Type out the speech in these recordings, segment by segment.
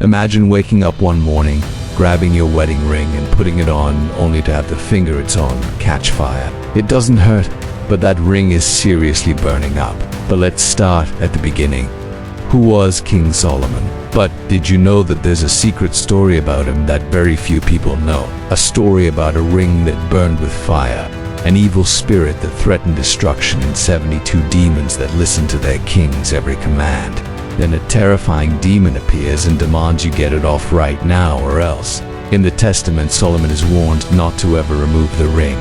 Imagine waking up one morning, grabbing your wedding ring and putting it on, only to have the finger it's on catch fire. It doesn't hurt, but that ring is seriously burning up. But let's start at the beginning. Who was King Solomon? But did you know that there's a secret story about him that very few people know? A story about a ring that burned with fire, an evil spirit that threatened destruction, and 72 demons that listened to their king's every command. Then a terrifying demon appears and demands you get it off right now or else. In the Testament, Solomon is warned not to ever remove the ring,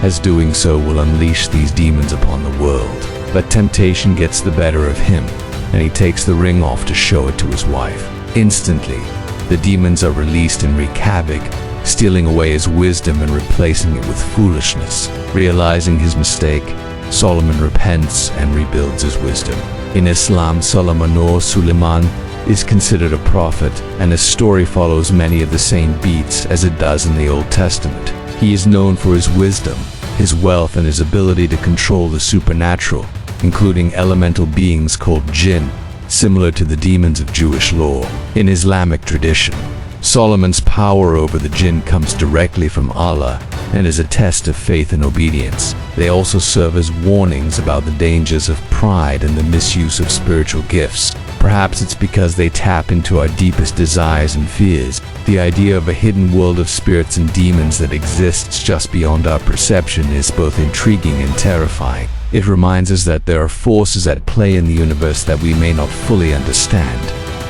as doing so will unleash these demons upon the world. But temptation gets the better of him, and he takes the ring off to show it to his wife. Instantly, the demons are released and wreak havoc, stealing away his wisdom and replacing it with foolishness. Realizing his mistake, Solomon repents and rebuilds his wisdom. In Islam, Solomon or Suleiman is considered a prophet, and his story follows many of the same beats as it does in the Old Testament. He is known for his wisdom, his wealth, and his ability to control the supernatural, including elemental beings called jinn, similar to the demons of Jewish lore. In Islamic tradition, Solomon's power over the jinn comes directly from Allah and is a test of faith and obedience. They also serve as warnings about the dangers of pride and the misuse of spiritual gifts. Perhaps it's because they tap into our deepest desires and fears. The idea of a hidden world of spirits and demons that exists just beyond our perception is both intriguing and terrifying. It reminds us that there are forces at play in the universe that we may not fully understand,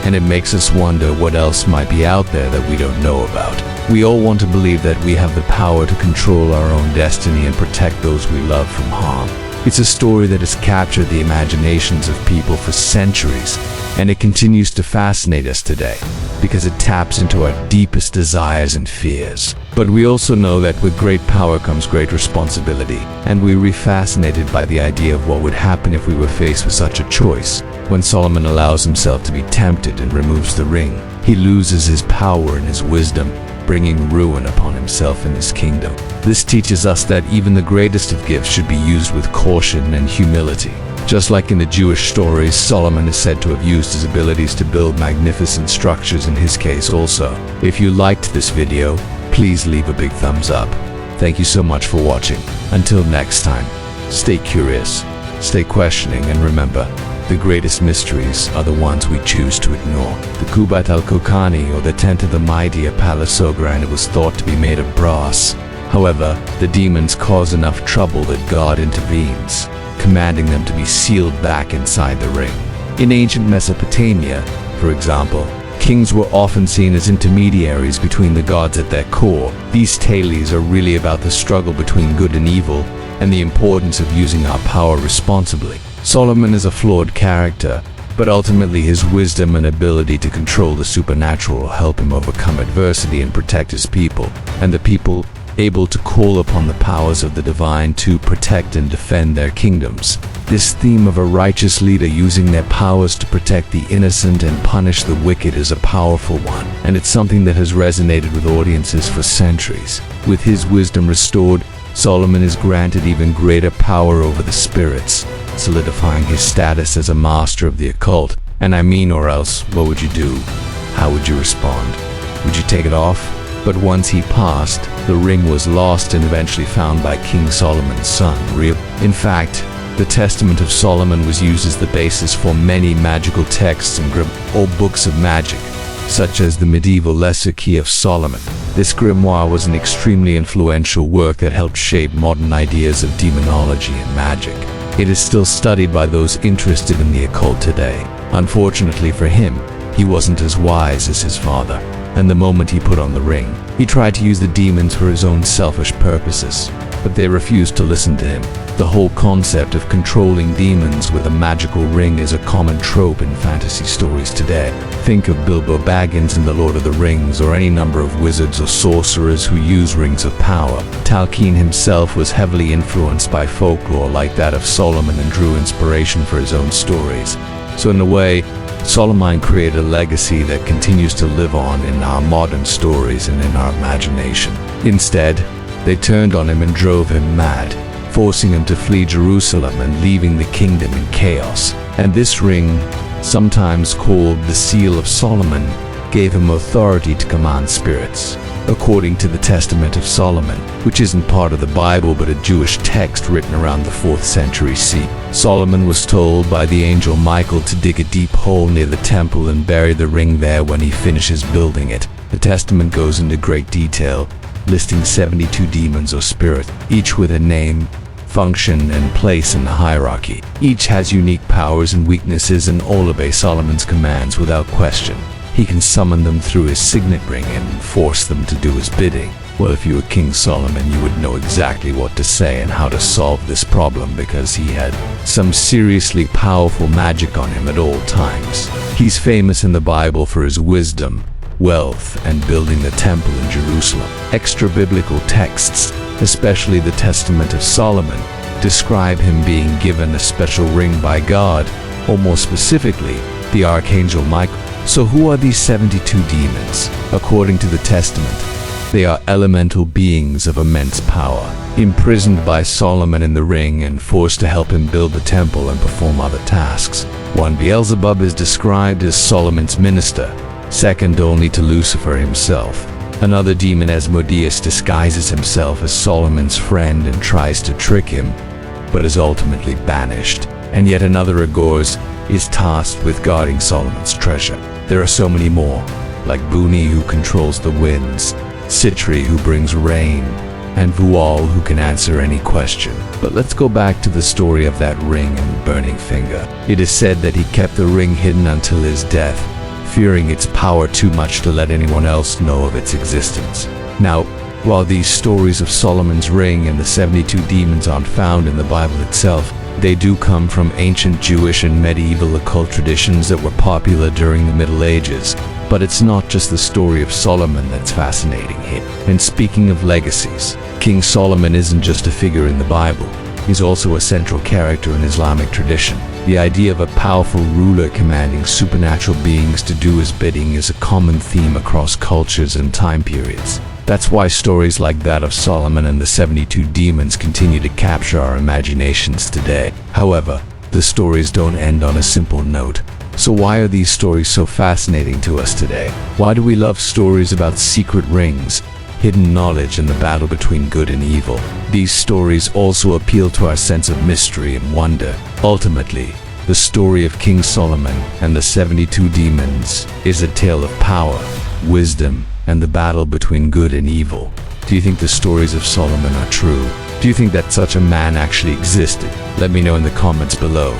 and it makes us wonder what else might be out there that we don't know about. We all want to believe that we have the power to control our own destiny and protect those we love from harm. It's a story that has captured the imaginations of people for centuries, and it continues to fascinate us today because it taps into our deepest desires and fears. But we also know that with great power comes great responsibility, and we're refascinated by the idea of what would happen if we were faced with such a choice. When Solomon allows himself to be tempted and removes the ring, he loses his power and his wisdom, bringing ruin upon himself and his kingdom. This teaches us that even the greatest of gifts should be used with caution and humility. Just like in the Jewish stories, Solomon is said to have used his abilities to build magnificent structures in his case also. If you liked this video, please leave a big thumbs up. Thank you so much for watching. Until next time, stay curious, stay questioning, and remember, the greatest mysteries are the ones we choose to ignore. The Kubat al-Kokani, or the tent of the mighty Apala Sogran, was thought to be made of brass. However, the demons cause enough trouble that God intervenes, commanding them to be sealed back inside the ring. In ancient Mesopotamia, for example, kings were often seen as intermediaries between the gods at their core. These tales are really about the struggle between good and evil, and the importance of using our power responsibly. Solomon is a flawed character, but ultimately his wisdom and ability to control the supernatural will help him overcome adversity and protect his people, and the people able to call upon the powers of the divine to protect and defend their kingdoms. This theme of a righteous leader using their powers to protect the innocent and punish the wicked is a powerful one, and it's something that has resonated with audiences for centuries. With his wisdom restored, Solomon is granted even greater power over the spirits, solidifying his status as a master of the occult. And I mean, or else, what would you do? How would you respond? Would you take it off? But once he passed, the ring was lost and eventually found by King Solomon's son, Rehoboam. In fact, the Testament of Solomon was used as the basis for many magical texts and or books of magic, such as the medieval Lesser Key of Solomon. This grimoire was an extremely influential work that helped shape modern ideas of demonology and magic. It is still studied by those interested in the occult today. Unfortunately for him, he wasn't as wise as his father, and the moment he put on the ring, he tried to use the demons for his own selfish purposes, but they refused to listen to him. The whole concept of controlling demons with a magical ring is a common trope in fantasy stories today. Think of Bilbo Baggins in The Lord of the Rings, or any number of wizards or sorcerers who use rings of power. Tolkien himself was heavily influenced by folklore like that of Solomon and drew inspiration for his own stories. So in a way, Solomon created a legacy that continues to live on in our modern stories and in our imagination. Instead, they turned on him and drove him mad, forcing him to flee Jerusalem and leaving the kingdom in chaos. And this ring, sometimes called the Seal of Solomon, gave him authority to command spirits. According to the Testament of Solomon, which isn't part of the Bible but a Jewish text written around the 4th century CE, Solomon was told by the angel Michael to dig a deep hole near the temple and bury the ring there when he finishes building it. The Testament goes into great detail, listing 72 demons or spirits, each with a name, function, and place in the hierarchy. Each has unique powers and weaknesses, and all obey Solomon's commands without question. He can summon them through his signet ring and force them to do his bidding. Well, if you were King Solomon, you would know exactly what to say and how to solve this problem, because he had some seriously powerful magic on him at all times. He's famous in the Bible for his wisdom, wealth, and building the temple in Jerusalem. Extra-biblical texts, especially the Testament of Solomon, describe him being given a special ring by God, or more specifically, the Archangel Michael. So who are these 72 demons? According to the Testament, they are elemental beings of immense power, imprisoned by Solomon in the ring and forced to help him build the temple and perform other tasks. One, Beelzebub, is described as Solomon's minister, second only to Lucifer himself. Another demon, Asmodeus, disguises himself as Solomon's friend and tries to trick him, but is ultimately banished. And yet another, Agorz, is tasked with guarding Solomon's treasure. There are so many more, like Buni, who controls the winds, Sitri, who brings rain, and Vual, who can answer any question. But let's go back to the story of that ring and burning finger. It is said that he kept the ring hidden until his death, fearing its power too much to let anyone else know of its existence. Now, while these stories of Solomon's ring and the 72 demons aren't found in the Bible itself, they do come from ancient Jewish and medieval occult traditions that were popular during the Middle Ages. But it's not just the story of Solomon that's fascinating here. And speaking of legacies, King Solomon isn't just a figure in the Bible. He's also a central character in Islamic tradition. The idea of a powerful ruler commanding supernatural beings to do his bidding is a common theme across cultures and time periods. That's why stories like that of Solomon and the 72 demons continue to capture our imaginations today. However, the stories don't end on a simple note. So why are these stories so fascinating to us today? Why do we love stories about secret rings, hidden knowledge, and the battle between good and evil? These stories also appeal to our sense of mystery and wonder. Ultimately, the story of King Solomon and the 72 demons is a tale of power, wisdom, and the battle between good and evil. Do you think the stories of Solomon are true? Do you think that such a man actually existed? Let me know in the comments below.